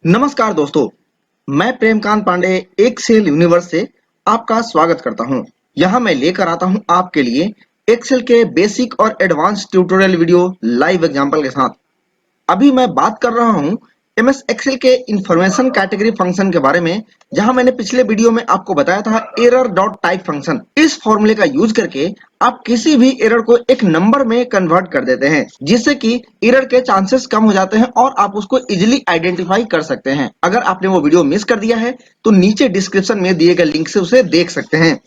नमस्कार दोस्तों, मैं प्रेमकांत पांडे एक्सेल यूनिवर्स से आपका स्वागत करता हूं। यहां मैं लेकर आता हूं आपके लिए एक्सेल के बेसिक और advance tutorial video live example के साथ। अभी मैं बात कर रहा हूं एमएस एक्सेल के इंफॉर्मेशन कैटेगरी फंक्शन के बारे में, जहां मैंने पिछले वीडियो में आपको बताया था एरर डॉट टाइप फंक्शन। इस फॉर्मूले का यूज करके आप किसी भी एरर को एक नंबर में कन्वर्ट कर देते हैं, जिससे कि एरर के चांसेस कम हो जाते हैं और आप उसको इजिली आइडेंटिफाई कर सकते हैं। अगर आपने वो वीडियो मिस कर दिया है तो नीचे डिस्क्रिप्शन में दिए गए लिंक से उसे देख सकते हैं।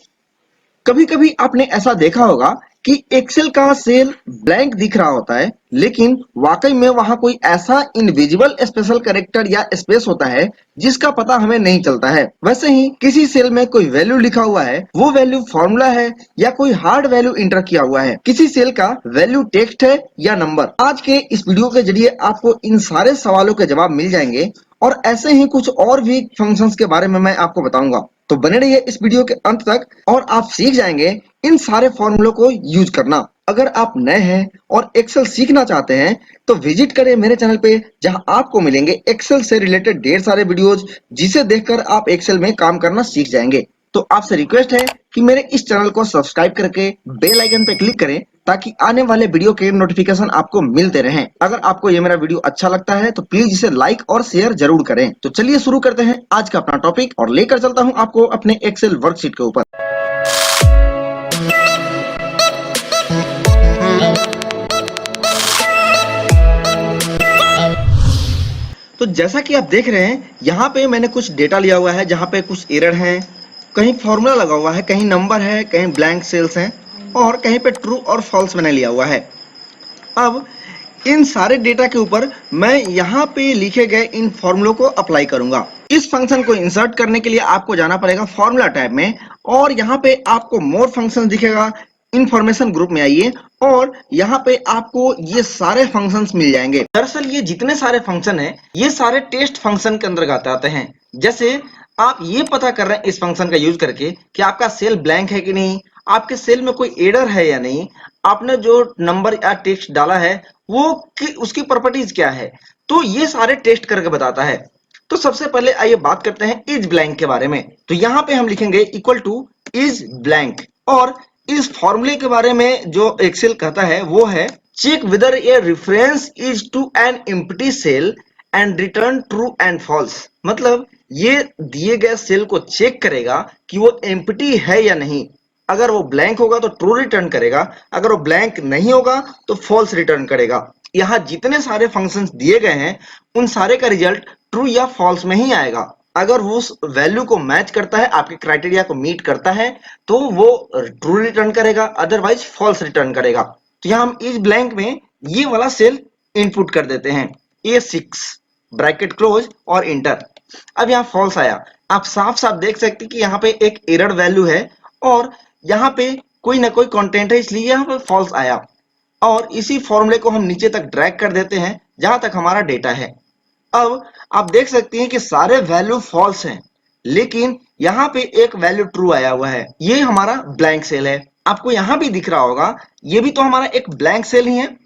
कभी कभी आपने ऐसा देखा होगा कि एक्सेल का सेल ब्लैंक दिख रहा होता है, लेकिन वाकई में वहां कोई ऐसा इनविजिबल स्पेशल कैरेक्टर या स्पेस होता है जिसका पता हमें नहीं चलता है। वैसे ही किसी सेल में कोई वैल्यू लिखा हुआ है, वो वैल्यू फॉर्मूला है या कोई हार्ड वैल्यू इंटर किया हुआ है। किसी सेल का वैल्यू टेक्स्ट है या नंबर। आज के इस वीडियो के जरिए आपको इन सारे सवालों के जवाब मिल जाएंगे और ऐसे ही कुछ और भी फंक्शंस के बारे में मैं आपको बताऊंगा। तो बने रहिए इस वीडियो के अंत तक और आप सीख जाएंगे इन सारे फॉर्मूलों को यूज करना। अगर आप नए हैं और एक्सेल सीखना चाहते हैं तो विजिट करें मेरे चैनल पे, जहां आपको मिलेंगे एक्सेल से रिलेटेड ढेर सारे वीडियोज, जिसे देखकर आप एक्सेल में काम करना सीख जाएंगे। तो आपसे रिक्वेस्ट है कि मेरे इस चैनल को सब्सक्राइब करके बेल आइकन पे क्लिक करें, ताकि आने वाले वीडियो के नोटिफिकेशन आपको मिलते रहें। अगर आपको ये मेरा वीडियो अच्छा लगता है तो प्लीज इसे लाइक और शेयर जरूर करें। तो चलिए शुरू करते हैं आज का अपना टॉपिक और लेकर चलता हूं आपको अपने एक्सेल वर्कशीट के ऊपर। तो जैसा कि आप देख रहे हैं, यहाँ पे मैंने कुछ डेटा लिया हुआ है, जहाँ पे कुछ एरर हैं, कहीं फॉर्मूला लगा हुआ है, कहीं नंबर है, कहीं ब्लैंक सेल्स हैं और कहीं पे ट्रू और फॉल्स मैंने लिया हुआ है। अब इन सारे डेटा के ऊपर मैं यहाँ पे लिखे गए इन फॉर्मूलों को अप्लाई करूंगा। इस फंक्शन को इंसर्ट करने के लिए आपको जाना पड़ेगा फॉर्मूला टैब में और यहाँ पे आपको मोर फंक्शन दिखेगा। इंफॉर्मेशन ग्रुप में आइए और यहाँ पे आपको ये सारे फंक्शंस मिल जाएंगे। दरअसल ये जितने सारे फंक्शन हैं, ये सारे टेस्ट फंक्शन के अंतर्गत आते हैं। जैसे आप ये पता कर रहे हैं इस फंक्शन का यूज करके कि आपका सेल ब्लैंक है कि नहीं, आपके सेल में कोई एरर है या नहीं, आपने जो नंबर या टेक्स्ट डाला है वो उसकी प्रॉपर्टीज क्या है, तो ये सारे टेस्ट करके बताता है। तो सबसे पहले आइए बात करते हैं इज ब्लैंक के बारे में। तो यहाँ पे हम लिखेंगे इक्वल टू इज ब्लैंक और इस फॉर्मूले के बारे में जो एक्सेल कहता है वो है check whether a reference is to an empty cell and return true and false. मतलब ये दिए गए सेल को चेक करेगा कि वो एम्प्टी है या नहीं। अगर वो ब्लैंक होगा तो ट्रू रिटर्न करेगा, अगर वो ब्लैंक नहीं होगा तो फॉल्स रिटर्न करेगा। यहाँ जितने सारे फंक्शंस दिए गए हैं उन सारे का रिजल्ट ट्रू या फॉल्स में ही आएगा। अगर वो उस वैल्यू को मैच करता है, आपके क्राइटेरिया को मीट करता है, तो वो ट्रू रिटर्न करेगा, अदरवाइज फॉल्स रिटर्न करेगा। तो यहाँ हम इस ब्लैंक में ये वाला सेल इनपुट कर देते हैं A6 ब्रैकेट क्लोज और इंटर। अब यहाँ फॉल्स आया। आप साफ साफ देख सकते हैं कि यहाँ पे एक एरर वैल्यू है और यहाँ पे कोई ना कोई कंटेंट है, इसलिए यहाँ पे फॉल्स आया। और इसी फॉर्मूले को हम नीचे तक ड्रैग कर देते हैं जहां तक हमारा डेटा है। अब आप देख सकते हैं कि सारे वैल्यू फॉल्स हैं, लेकिन यहाँ पे एक वैल्यू ट्रू आया हुआ है। ये हमारा ब्लैंक सेल है। आपको यहाँ भी दिख रहा होगा, ये भी तो हमारा एक ब्लैंक सेल ही है,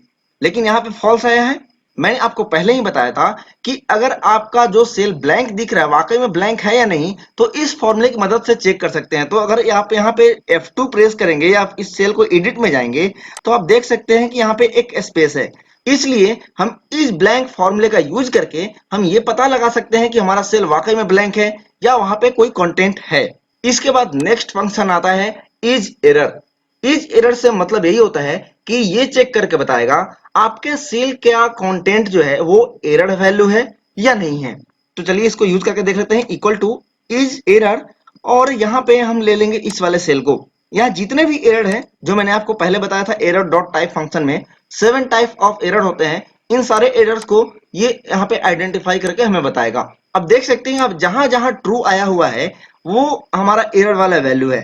लेकिन यहाँ पे फॉल्स आया है। मैंने आपको पहले ही बताया था कि अगर आपका जो सेल ब्लैंक दिख रहा है वाकई में ब्लैंक है या नहीं, तो इस फॉर्मूले की मदद से चेक कर सकते हैं। तो अगर आप यहाँ पे F2 प्रेस करेंगे या आप इस सेल को एडिट में जाएंगे तो आप देख सकते हैं कि यहाँ पे एक स्पेस है। इसलिए हम इस ब्लैंक फॉर्मूले का यूज करके हम ये पता लगा सकते हैं कि हमारा सेल वाकई में ब्लैंक है या वहां पे कोई कंटेंट है। इसके बाद नेक्स्ट फंक्शन आता है इज एरर। इज एरर से मतलब यही होता है कि ये चेक करके बताएगा आपके सेल का कंटेंट जो है वो एरर वैल्यू है या नहीं है। तो चलिए इसको यूज करके देख लेते हैं। इक्वल टू इज एरर और यहाँ पे हम ले लेंगे इस वाले सेल को। यहाँ जितने भी एरर है जो मैंने आपको पहले बताया था एरर डॉट टाइप फंक्शन में 7 टाइप ऑफ एरर होते हैं, इन सारे एरर्स को ये यहाँ पे आइडेंटिफाई करके हमें बताएगा। अब देख सकते हैं अब जहां जहां ट्रू आया हुआ है वो हमारा एरर वाला वैल्यू है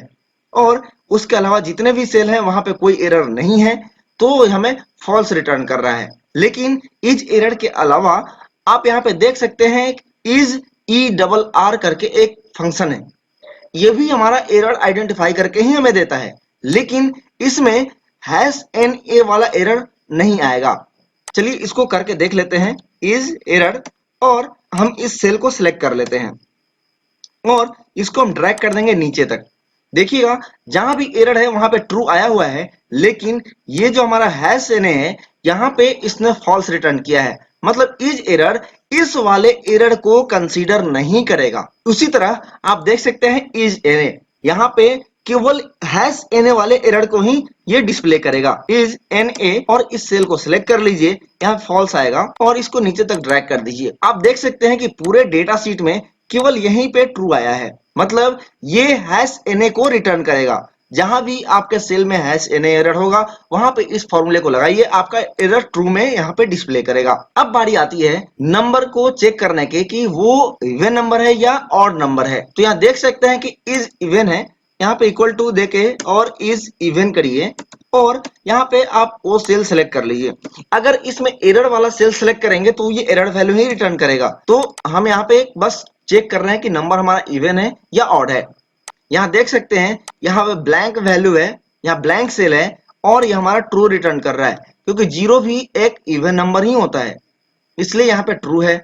और उसके अलावा जितने भी सेल हैं वहां पे कोई एरर नहीं है, तो हमें फॉल्स रिटर्न कर रहा है। लेकिन इज एरर के अलावा आप यहाँ पे देख सकते हैं इज ई डबल आर करके एक फंक्शन है, ये भी हमारा एरर आइडेंटिफाई करके ही हमें देता है, लेकिन इसमें #NA वाला एरर नहीं आएगा। चलिए इसको करके देख लेते हैं। इज एरर और हम इस सेल को सिलेक्ट कर लेते हैं और इसको हम ड्रैग कर देंगे नीचे तक। देखिएगा जहां भी एरर है वहां पे ट्रू आया हुआ है, लेकिन ये जो हमारा हैश एन है यहाँ पे इसने फॉल्स रिटर्न किया है, मतलब इज एरर इस वाले एरर को कंसीडर नहीं करेगा। उसी तरह आप देख सकते हैं इज एन यहाँ पे केवल हैश एन वाले एरर को ही ये डिस्प्ले करेगा, इज एन ए, और इस सेल को सिलेक्ट कर लीजिए, यहाँ फॉल्स आएगा और इसको नीचे तक ड्रैग कर दीजिए। आप देख सकते हैं कि पूरे डेटा शीट में केवल यहीं पे ट्रू आया है, मतलब ये हैश एन को रिटर्न करेगा। जहां भी आपके सेल में हैश एन एरर होगा वहां पे इस फॉर्मूले को लगाइए, आपका एरर ट्रू में यहाँ पे डिस्प्ले करेगा। अब बारी आती है नंबर को चेक करने के कि वो इवन नंबर है या ऑड नंबर है। तो यहाँ देख सकते हैं कि इज इवन है, यहाँ पे इक्वल टू देके और इज इवन करिए और यहाँ पे आप वो सेल सेलेक्ट कर लीजिए। अगर इसमें एरर वाला सेल सेलेक्ट करेंगे तो ये एरर वैल्यू ही रिटर्न करेगा। तो हम यहाँ पे बस चेक कर रहे हैं कि नंबर हमारा इवन है या ऑड है। यहाँ देख सकते हैं यहाँ पे ब्लैंक वैल्यू है, यहाँ ब्लैंक सेल है और ये हमारा ट्रू रिटर्न कर रहा है, क्योंकि जीरो भी एक इवन नंबर ही होता है, इसलिए यहाँ पे ट्रू है।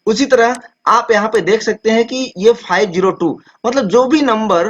उसी तरह आप यहाँ पे देख सकते हैं कि ये 502, मतलब जो भी नंबर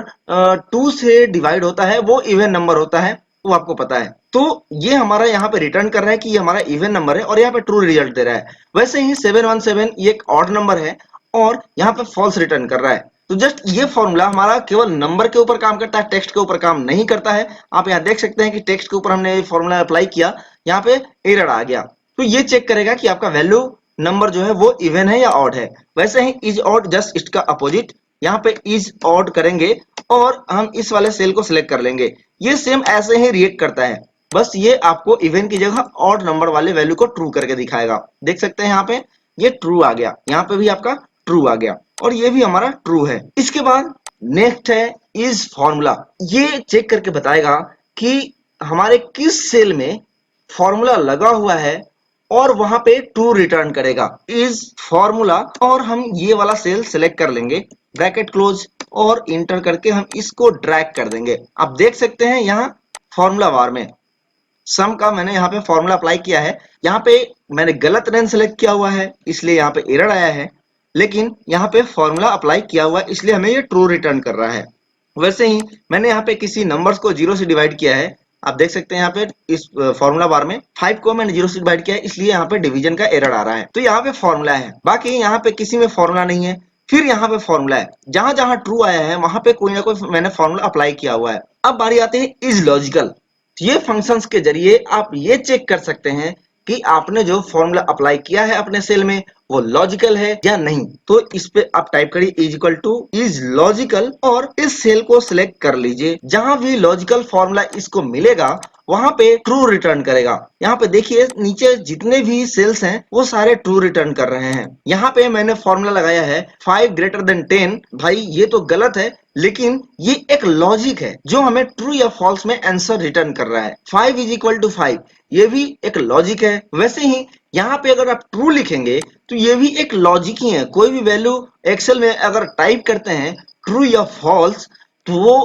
2 से डिवाइड होता है वो इवन नंबर होता है, वो आपको पता है। तो ये हमारा यहाँ पे रिटर्न कर रहा है कि ये हमारा इवन नंबर है और यहाँ पे ट्रू रिजल्ट दे रहा है। वैसे ही 717 ये एक ऑड नंबर है और यहाँ पे फॉल्स रिटर्न कर रहा है। तो जस्ट ये फॉर्मूला हमारा केवल नंबर के ऊपर काम करता है, टेक्स्ट के ऊपर काम नहीं करता है। आप यहाँ देख सकते हैं कि टेक्स्ट के ऊपर हमने फॉर्मूला अप्लाई किया, यहाँ पे एरर आ गया, तो ये चेक करेगा कि आपका वैल्यू नंबर जो है वो इवन है या ऑड है। वैसे ही इज ऑड जस्ट इसका अपोजिट, यहाँ पे इज ऑड करेंगे और हम इस वाले सेल को सिलेक्ट कर लेंगे, ये सेम ऐसे ही रिएक्ट करता है, बस ये आपको इवन की जगह ऑड नंबर वाले वैल्यू को ट्रू करके दिखाएगा। देख सकते हैं यहाँ पे ये ट्रू आ गया, यहाँ पे भी आपका ट्रू आ गया और ये भी हमारा ट्रू है। इसके बाद नेक्स्ट है इज फॉर्मूला, ये चेक करके बताएगा कि हमारे किस सेल में फॉर्मूला लगा हुआ है और वहां पे ट्रू रिटर्न करेगा, इज फॉर्मूला। और हम ये वाला सेल सिलेक्ट कर लेंगे, ब्रैकेट क्लोज और इंटर करके हम इसको ड्रैग कर देंगे। आप देख सकते हैं यहाँ फॉर्मूला बार में सम का मैंने यहाँ पे फॉर्मूला अप्लाई किया है, यहाँ पे मैंने गलत रेंज सेलेक्ट किया हुआ है इसलिए यहाँ पे एरर आया है, लेकिन यहाँ पे फॉर्मूला अप्लाई किया हुआ है इसलिए हमें ये ट्रू रिटर्न कर रहा है। वैसे ही मैंने यहाँ पे किसी नंबर्स को 0 से डिवाइड किया है, आप देख सकते हैं यहाँ पे इस फॉर्मूला बार में 5 को मैंने 0 से डिवाइड किया है इसलिए यहाँ पे डिवीजन का एरर आ रहा है। तो यहाँ पे फॉर्मूला है, बाकी यहाँ पे किसी में फॉर्मूला नहीं है। फिर यहाँ पे फॉर्मूला है, जहां जहां ट्रू आया है वहां पे कोई ना कोई मैंने फॉर्मूला अप्लाई किया हुआ है। अब बारी आती है इज लॉजिकल, ये फंक्शंस के जरिए आप ये चेक कर सकते हैं कि आपने जो फॉर्मूला अप्लाई किया है अपने सेल में वो लॉजिकल है या नहीं। तो इस पे आप टाइप करिए is equal two is logical और इस सेल को सिलेक्ट कर लीजिए। जहां भी लॉजिकल फॉर्मूला इसको मिलेगा वहां पे ट्रू रिटर्न करेगा। यहाँ पे देखिए नीचे जितने भी सेल्स हैं वो सारे ट्रू रिटर्न कर रहे हैं। यहाँ पे मैंने फॉर्मूला लगाया है 5 ग्रेटर देन 10, भाई ये तो गलत है, लेकिन ये एक लॉजिक है जो हमें ट्रू या फॉल्स में आंसर रिटर्न कर रहा है। 5 इज इक्वल टू 5, ये भी एक लॉजिक है। वैसे ही यहाँ पे अगर आप ट्रू लिखेंगे तो ये भी एक लॉजिक ही है। कोई भी वैल्यू एक्सेल में अगर टाइप करते हैं ट्रू या फॉल्स तो वो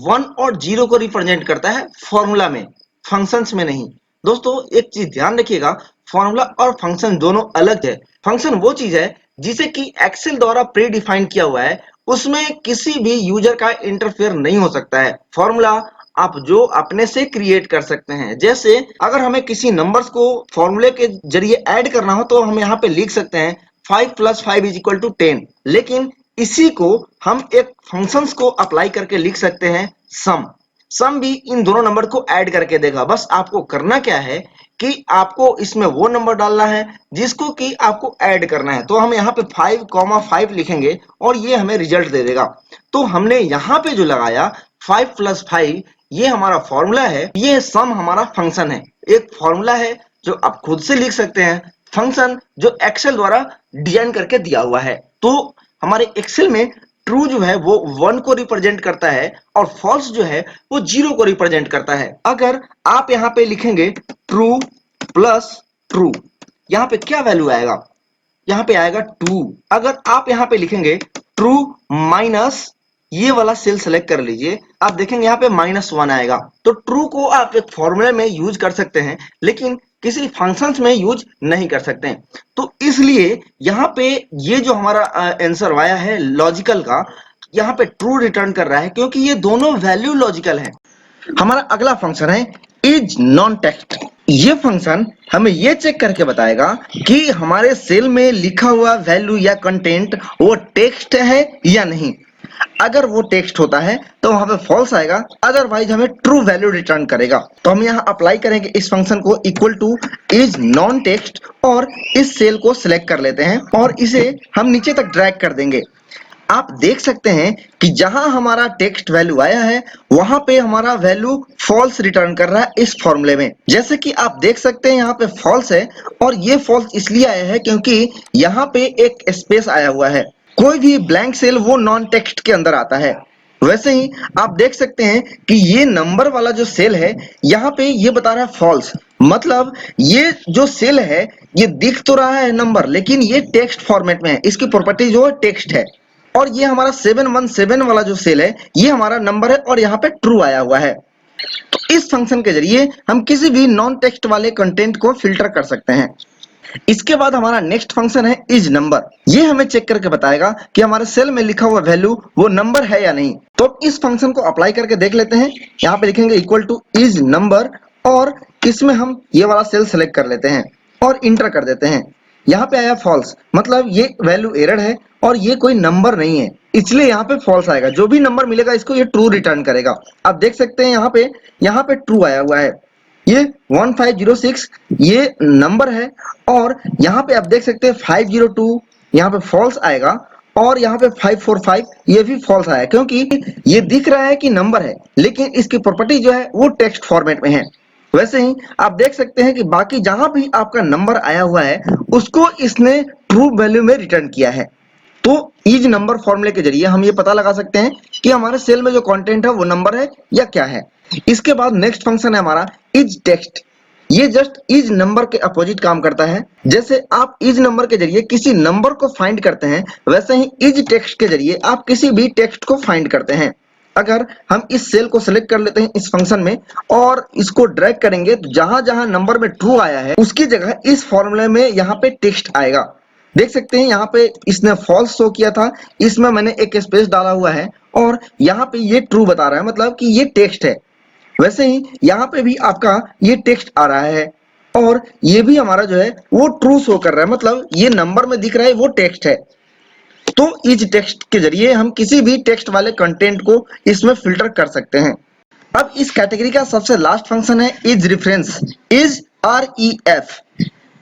1 और 0 को रिप्रेजेंट करता है फॉर्मूला में, फंक्शंस में नहीं। दोस्तों एक चीज ध्यान रखिएगा, फॉर्मूला और फंक्शन दोनों अलग है। फंक्शन वो चीज है जिसे कि एक्सेल द्वारा प्री डिफाइन किया हुआ है, उसमें किसी भी यूजर का इंटरफेयर नहीं हो सकता है। फॉर्मूला आप जो अपने से क्रिएट कर सकते हैं, जैसे अगर हमें किसी नंबर्स को फॉर्मूले के जरिए ऐड करना हो तो हम यहाँ पे लिख सकते हैं 5 + 5 = 10, लेकिन इसी को हम एक फंक्शंस को अप्लाई करके लिख सकते हैं सम। सम भी इन दोनों नंबर को ऐड करके देगा। बस आपको करना क्या है कि आपको इसमें वो नंबर डालना है जिसको कि आपको ऐड करना है। तो हम यहाँ पे 5,5 लिखेंगे और ये हमें रिजल्ट दे देगा। तो हमने यहाँ पे जो लगाया 5 + 5, ये हमारा फॉर्मूला है, ये सम हमारा फंक्शन है। एक फॉर्मूला है जो आप खुद से लिख सकते हैं, फंक्शन जो एक्सेल द्वारा डिजाइन करके दिया हुआ है। तो हमारे एक्सेल में ट्रू जो है वो 1 को रिप्रेजेंट करता है और फॉल्स जो है वो 0 को रिप्रेजेंट करता है। अगर आप यहाँ पे लिखेंगे ट्रू प्लस ट्रू, यहाँ पे क्या वैल्यू आएगा, यहाँ पे आएगा 2। अगर आप यहाँ पे लिखेंगे ट्रू माइनस, ये वाला सेल सेलेक्ट कर लीजिए, आप देखेंगे यहाँ पे -1 आएगा। तो ट्रू को आप एक फॉर्मूले में यूज कर सकते हैं, लेकिन किसी फंक्शंस में यूज नहीं कर सकते हैं। तो इसलिए यहाँ पे ये जो हमारा आंसर आया है लॉजिकल का, यहाँ पे ट्रू रिटर्न कर रहा है क्योंकि ये दोनों वैल्यू लॉजिकल है। हमारा अगला फंक्शन है इज नॉन टेक्स्ट। ये फंक्शन हमें ये चेक करके बताएगा कि हमारे सेल में लिखा हुआ वैल्यू या कंटेंट वो टेक्स्ट है या नहीं। अगर वो टेक्स्ट होता है तो वहां पे फॉल्स आएगा, अदरवाइज हमें ट्रू वैल्यू रिटर्न करेगा। तो हम यहाँ अप्लाई करेंगे इस फंक्शन को equal two is non text और इस सेल को सिलेक्ट कर लेते हैं और इसे हम नीचे तक ड्रैग कर देंगे। आप देख सकते हैं कि जहां हमारा टेक्स्ट वैल्यू आया है वहां पे हमारा वैल्यू फॉल्स रिटर्न कर रहा है इस फॉर्मूले में। जैसे कि आप देख सकते हैं यहाँ पे फॉल्स है और ये फॉल्स इसलिए आया है क्योंकि यहाँ पे एक स्पेस आया हुआ है। कोई भी ब्लैंक सेल वो नॉन टेक्स्ट के अंदर आता है। वैसे ही आप देख सकते हैं कि ये नंबर वाला जो सेल है यहाँ पे ये बता रहा है फॉल्स, मतलब ये जो सेल है ये दिख तो रहा है नंबर लेकिन ये टेक्स्ट फॉर्मेट में है, इसकी प्रॉपर्टी जो है टेक्स्ट है। और ये हमारा 717 वाला जो सेल है ये हमारा नंबर है और यहाँ पे ट्रू आया हुआ है। तो इस फंक्शन के जरिए हम किसी भी नॉन टेक्स्ट वाले कंटेंट को फिल्टर कर सकते हैं। इसके बाद हमारा नेक्स्ट फंक्शन है इज नंबर। ये हमें चेक करके बताएगा कि हमारे सेल में लिखा हुआ वैल्यू वो नंबर है या नहीं। तो इस फंक्शन को अप्लाई करके देख लेते हैं। यहाँ पे लिखेंगे इक्वल टू इज नंबर और इसमें हम ये वाला सेल सेलेक्ट कर लेते हैं और इंटर कर देते हैं। यहाँ पे आया फॉल्स, मतलब ये वैल्यू एरर है और ये कोई नंबर नहीं है, इसलिए यहाँ पे फॉल्स आएगा। जो भी नंबर मिलेगा इसको ये ट्रू रिटर्न करेगा। आप देख सकते हैं यहाँ पे ट्रू आया हुआ है। ये 1506 ये नंबर है और यहाँ पे आप देख सकते हैं 502 यहाँ पे फॉल्स आएगा और यहाँ पे 545 ये भी फॉल्स आया क्योंकि ये दिख रहा है कि नंबर है लेकिन इसकी प्रॉपर्टी जो है वो टेक्स्ट फॉर्मेट में है। वैसे ही आप देख सकते हैं कि बाकी जहां भी आपका नंबर आया हुआ है उसको इसने ट्रू वैल्यू में रिटर्न किया है। तो इज नंबर फॉर्मूले के जरिए हम ये पता लगा सकते हैं कि हमारे सेल में जो कंटेंट है वो नंबर है या क्या है। इसके बाद नेक्स्ट फंक्शन है हमारा इज टेक्स्ट। ये जस्ट इज नंबर के अपोजिट काम करता है। जैसे आप इज नंबर के जरिए किसी नंबर को फाइंड करते हैं वैसे ही इज टेक्स्ट के जरिए आप किसी भी टेक्स्ट को फाइंड करते हैं। अगर हम इस सेल को सिलेक्ट कर लेते हैं इस फंक्शन में और इसको ड्रैग करेंगे तो जहां जहां नंबर में ट्रू आया है उसकी जगह इस फॉर्मूले में यहाँ पे टेक्स्ट आएगा। देख सकते हैं यहाँ पे इसने फॉल्स शो किया था, इसमें मैंने एक स्पेस डाला हुआ है और यहाँ पे ये ट्रू बता रहा है, मतलब कि ये टेक्स्ट है। वैसे ही यहाँ पे भी आपका ये टेक्स्ट आ रहा है और ये भी हमारा जो है वो ट्रू शो कर रहा है, मतलब ये नंबर में दिख रहा है वो टेक्स्ट है। तो इज टेक्स्ट के जरिए हम किसी भी टेक्स्ट वाले कंटेंट को इसमें फिल्टर कर सकते हैं। अब इस कैटेगरी का सबसे लास्ट फंक्शन है इज रेफरेंस। इज REF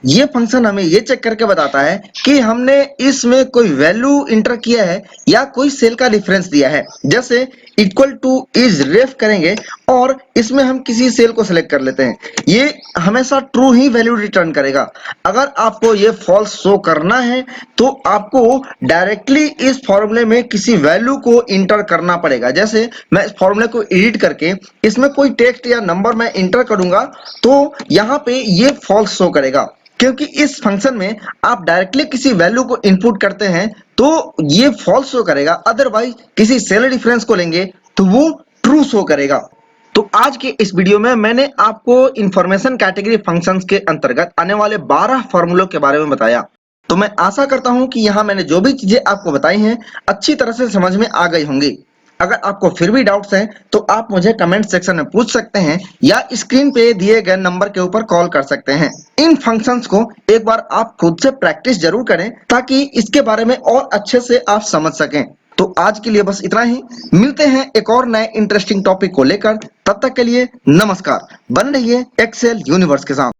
ये फंक्शन हमें ये चेक करके बताता है कि हमने इसमें कोई वैल्यू इंटर किया है या कोई सेल का रेफरेंस दिया है। जैसे इक्वल टू इज रेफ करेंगे और इसमें हम किसी सेल को सिलेक्ट कर लेते हैं, ये हमेशा ट्रू ही वैल्यू रिटर्न करेगा। अगर आपको ये फॉल्स शो करना है तो आपको डायरेक्टली इस फॉर्मूले में किसी वैल्यू को इंटर करना पड़ेगा। जैसे मैं इस फॉर्मूले को एडिट करके इसमें कोई टेक्स्ट या नंबर मैं इंटर करूंगा तो यहाँ पे ये फॉल्स शो करेगा क्योंकि इस फंक्शन में आप डायरेक्टली किसी वैल्यू को इनपुट करते हैं तो ये फॉल्स शो करेगा, अदरवाइज किसी सेल रेफरेंस को लेंगे तो वो ट्रू शो करेगा। तो आज के इस वीडियो में मैंने आपको इंफॉर्मेशन कैटेगरी फंक्शंस के अंतर्गत आने वाले 12 फॉर्मूलों के बारे में बताया। तो मैं आशा करता हूं कि यहाँ मैंने जो भी चीजें आपको बताई हैं अच्छी तरह से समझ में आ गई होंगी। अगर आपको फिर भी डाउट्स हैं तो आप मुझे कमेंट सेक्शन में पूछ सकते हैं या स्क्रीन पे दिए गए नंबर के ऊपर कॉल कर सकते हैं। इन फंक्शंस को एक बार आप खुद से प्रैक्टिस जरूर करें ताकि इसके बारे में और अच्छे से आप समझ सकें। तो आज के लिए बस इतना ही, मिलते हैं एक और नए इंटरेस्टिंग टॉपिक को लेकर। तब तक के लिए नमस्कार। बन रहिए एक्सेल यूनिवर्स के साथ।